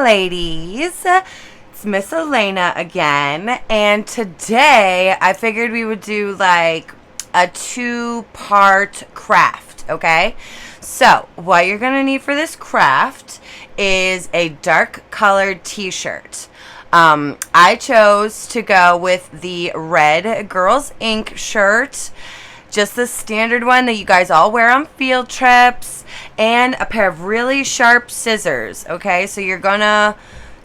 ladies. It's Miss Alaina again, and today I figured we would do like a 2-part craft, okay? So, what you're gonna need for this craft is a dark colored t-shirt. I chose to go with the red Girls Inc. shirt, just the standard one that you guys all wear on field trips, and a pair of really sharp scissors, okay? So you're gonna,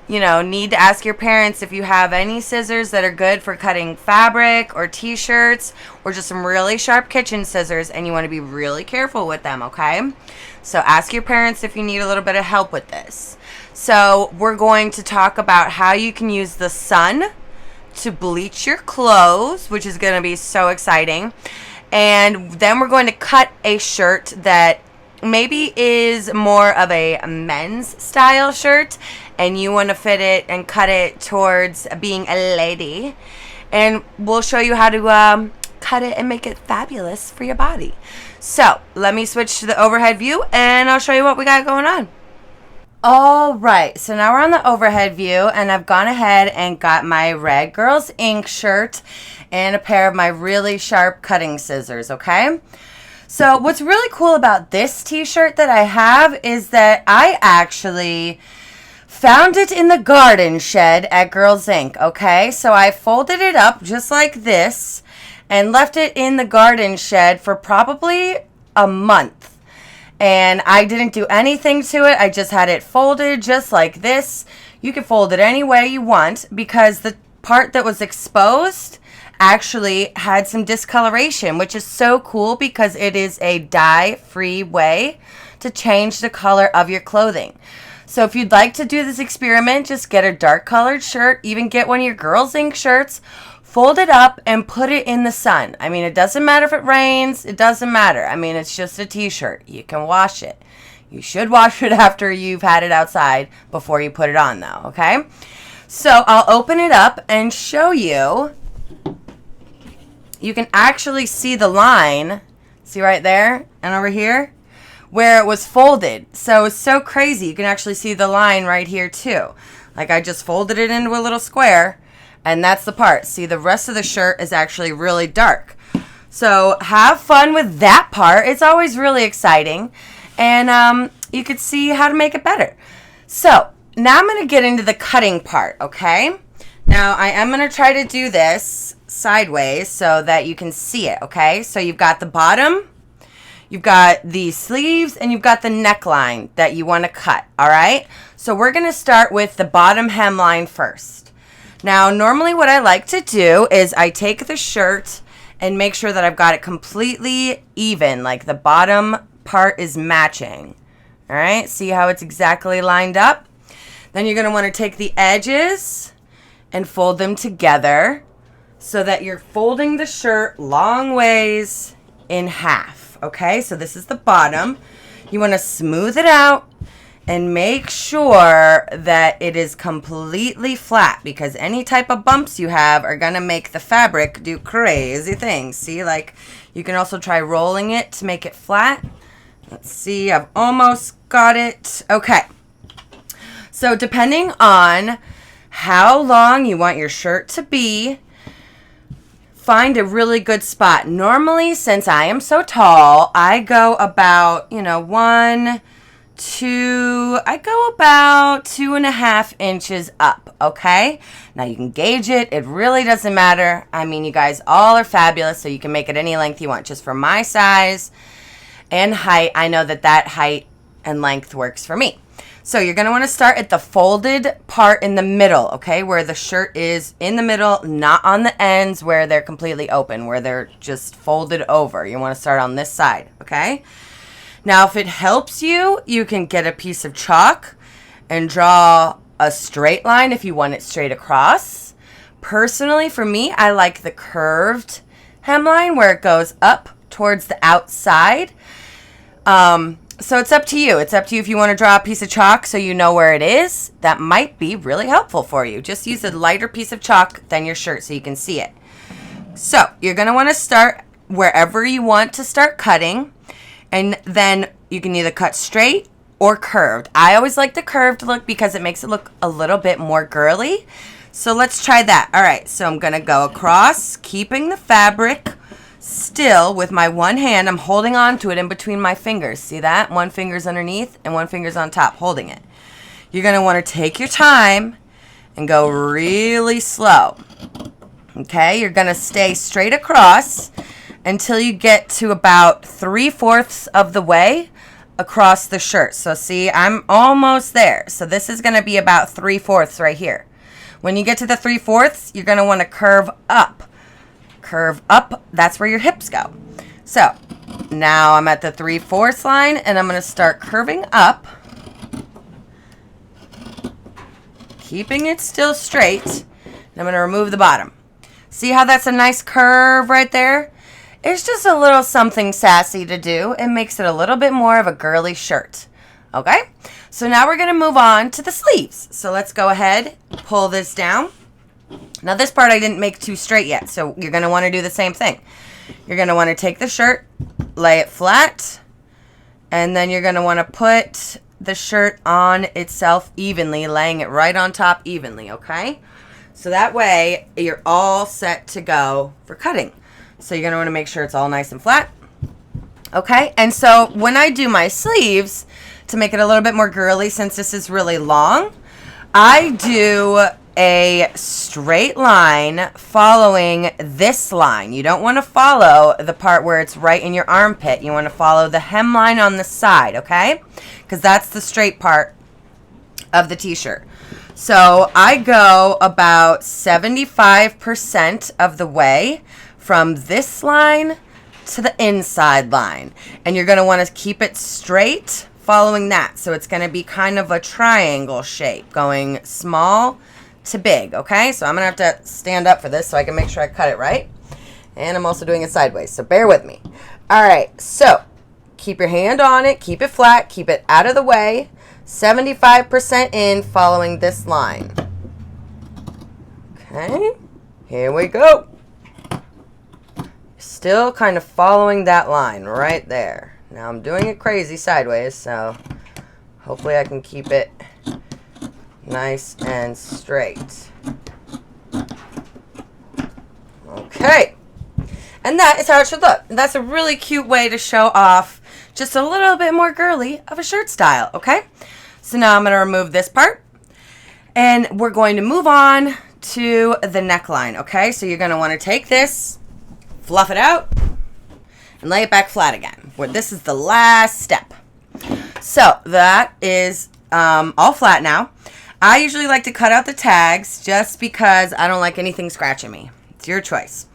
need to ask your parents if you have any scissors that are good for cutting fabric or t-shirts, or just some really sharp kitchen scissors, and you want to be really careful with them, okay? So ask your parents if you need a little bit of help with this. So we're going to talk about how you can use the sun to bleach your clothes, which is going to be so exciting. And then we're going to cut a shirt that maybe is more of a men's style shirt, and you want to fit it and cut it towards being a lady. And we'll show you how to cut it and make it fabulous for your body. So let me switch to the overhead view and I'll show you what we got going on. All right, so now we're on the overhead view, and I've gone ahead and got my red Girls Inc. shirt and a pair of my really sharp cutting scissors, okay? So what's really cool about this t-shirt that I have is that I actually found it in the garden shed at Girls Inc., okay? So I folded it up just like this and left it in the garden shed for probably a month. And I didn't do anything to it. I just had it folded just like this. You can fold it any way you want, because the part that was exposed actually had some discoloration, which is so cool because it is a dye-free way to change the color of your clothing. So if you'd like to do this experiment, just get a dark colored shirt, even get one of your Girls Inc. shirts, fold it up and put it in the sun. I mean, it doesn't matter if it rains. It doesn't matter. I mean, it's just a t-shirt. You can wash it. You should wash it after you've had it outside before you put it on, though, okay? So I'll open it up and show you. You can actually see the line. See right there and over here where it was folded. So it's so crazy. You can actually see the line right here, too. Like, I just folded it into a little square. And that's the part. See, the rest of the shirt is actually really dark. So have fun with that part. It's always really exciting. And you could see how to make it better. So now I'm going to get into the cutting part, okay? Now I am going to try to do this sideways so that you can see it, okay? So you've got the bottom, you've got the sleeves, and you've got the neckline that you want to cut, all right? So we're going to start with the bottom hemline first. Now, normally what I like to do is I take the shirt and make sure that I've got it completely even, like the bottom part is matching. All right, see how it's exactly lined up? Then you're going to want to take the edges and fold them together so that you're folding the shirt long ways in half. Okay, so this is the bottom. You want to smooth it out and make sure that it is completely flat, because any type of bumps you have are going to make the fabric do crazy things. See, like, you can also try rolling it to make it flat. Let's see, I've almost got it. Okay. So depending on how long you want your shirt to be, find a really good spot. Normally, since I am so tall, I go about, I go about 2.5 inches up, okay? Now you can gauge it. It really doesn't matter. I mean, you guys all are fabulous, so you can make it any length you want. Just for my size and height, I know that height and length works for me. So you're going to want to start at the folded part in the middle, okay? Where the shirt is in the middle, not on the ends where they're completely open, where they're just folded over. You want to start on this side, okay? Now, if it helps you, you can get a piece of chalk and draw a straight line if you want it straight across. Personally, for me, I like the curved hemline where it goes up towards the outside. So it's up to you. It's up to you if you want to draw a piece of chalk so you know where it is. That might be really helpful for you. Just use a lighter piece of chalk than your shirt so you can see it. So you're going to want to start wherever you want to start cutting. And then you can either cut straight or curved. I always like the curved look because it makes it look a little bit more girly. So let's try that. All right, so I'm gonna go across, keeping the fabric still with my one hand. I'm holding on to it in between my fingers. See that? One finger's underneath and one finger's on top, holding it. You're gonna wanna take your time and go really slow. Okay, you're gonna stay straight across until you get to about 3/4 of the way across the shirt. So see, I'm almost there. So this is gonna be about 3/4 right here. When you get to the 3/4, you're gonna wanna curve up. Curve up, that's where your hips go. So now I'm at the 3/4 line and I'm gonna start curving up, keeping it still straight. And I'm gonna remove the bottom. See how that's a nice curve right there? It's just a little something sassy to do. It makes it a little bit more of a girly shirt. Okay, so now we're gonna move on to the sleeves. So let's go ahead, pull this down. Now this part I didn't make too straight yet, so you're gonna wanna do the same thing. You're gonna wanna take the shirt, lay it flat, and then you're gonna wanna put the shirt on itself evenly, laying it right on top evenly, okay? So that way you're all set to go for cutting. So you're gonna wanna make sure it's all nice and flat. Okay, and so when I do my sleeves, to make it a little bit more girly, since this is really long, I do a straight line following this line. You don't want to follow the part where it's right in your armpit. You want to follow the hemline on the side, okay? Because that's the straight part of the t-shirt. So I go about 75% of the way from this line to the inside line. And you're going to want to keep it straight following that. So it's going to be kind of a triangle shape, going small to big, okay? So I'm going to have to stand up for this so I can make sure I cut it right. And I'm also doing it sideways, so bear with me. All right, so keep your hand on it, keep it flat, keep it out of the way, 75% in following this line. Okay, here we go. Still kind of following that line right there. Now I'm doing it crazy sideways, so hopefully I can keep it nice and straight. Okay. And that is how it should look. That's a really cute way to show off just a little bit more girly of a shirt style, okay? So now I'm going to remove this part. And we're going to move on to the neckline, okay? So you're going to want to take this, fluff it out, and lay it back flat again. This is the last step. So that is all flat now. I usually like to cut out the tags just because I don't like anything scratching me. It's your choice.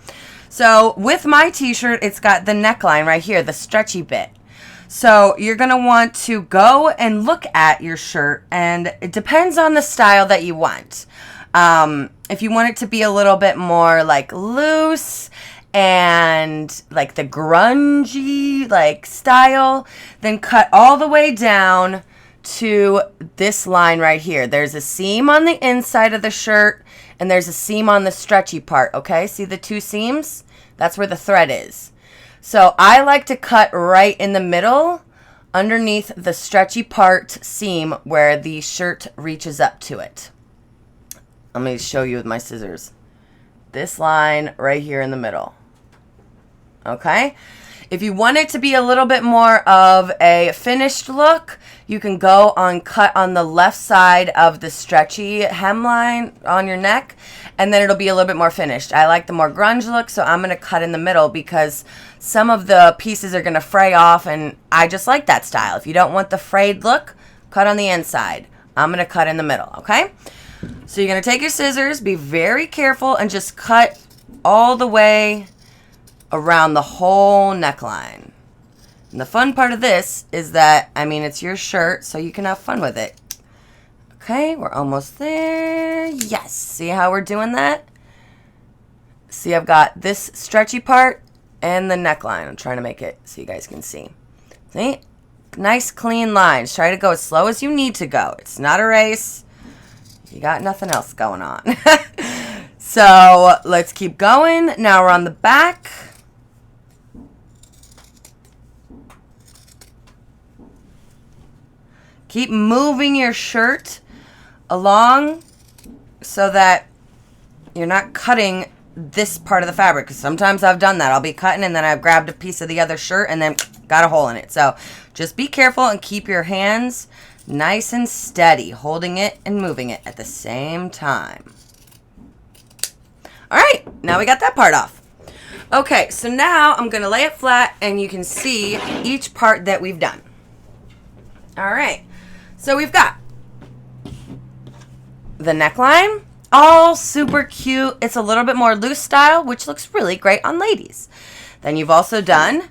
So with my t-shirt, it's got the neckline right here, the stretchy bit. So you're going to want to go and look at your shirt, and it depends on the style that you want. If you want it to be a little bit more like loose and like the grungy like style, then cut all the way down to this line right here. There's a seam on the inside of the shirt and there's a seam on the stretchy part, okay? See the two seams? That's where the thread is. So I like to cut right in the middle underneath the stretchy part seam where the shirt reaches up to it. Let me show you with my scissors. This line right here in the middle. Okay? If you want it to be a little bit more of a finished look, you can go on cut on the left side of the stretchy hemline on your neck, and then it'll be a little bit more finished. I like the more grunge look, so I'm going to cut in the middle because some of the pieces are going to fray off, and I just like that style. If you don't want the frayed look, cut on the inside. I'm going to cut in the middle, okay? So you're going to take your scissors, be very careful, and just cut all the way around the whole neckline. And the fun part of this is that, I mean, it's your shirt, so you can have fun with it. Okay, we're almost there. Yes, see how we're doing that? See, I've got this stretchy part and the neckline. I'm trying to make it so you guys can see. See? Nice, clean lines. Try to go as slow as you need to go. It's not a race. You got nothing else going on. So let's keep going. Now we're on the back. Keep moving your shirt along so that you're not cutting this part of the fabric, because sometimes I've done that. I'll be cutting and then I've grabbed a piece of the other shirt and then got a hole in it. So just be careful and keep your hands nice and steady, holding it and moving it at the same time. All right, now we got that part off. Okay, so now I'm going to lay it flat and you can see each part that we've done. All right, so we've got the neckline, all super cute. It's a little bit more loose style, which looks really great on ladies. Then you've also done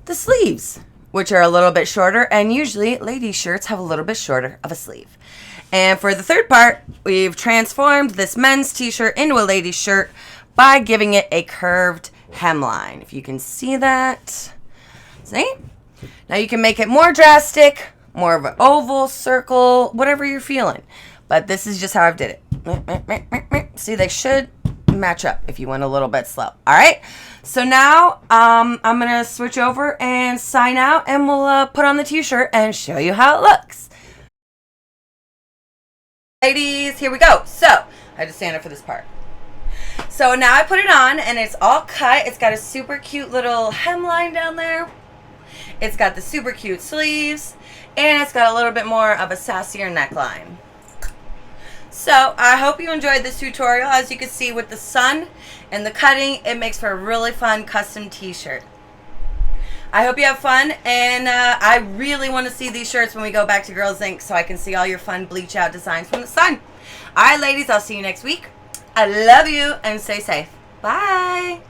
the sleeves, which are a little bit shorter, and usually ladies' shirts have a little bit shorter of a sleeve. And for the third part, we've transformed this men's t-shirt into a lady's shirt by giving it a curved hemline. If you can see that. See? Now you can make it more drastic, more of an oval, circle, whatever you're feeling. But this is just how I've did it. See, they should match up if you went a little bit slow. All right? So now I'm going to switch over and sign out, and we'll put on the t-shirt and show you how it looks. Ladies, here we go. So I had to stand up for this part. So now I put it on, and it's all cut. It's got a super cute little hemline down there. It's got the super cute sleeves, and it's got a little bit more of a sassier neckline. So I hope you enjoyed this tutorial. As you can see with the sun and the cutting, it makes for a really fun custom t-shirt. I hope you have fun, and I really want to see these shirts when we go back to Girls Inc. so I can see all your fun bleach out designs from the sun. All right, ladies, I'll see you next week. I love you, and stay safe. Bye.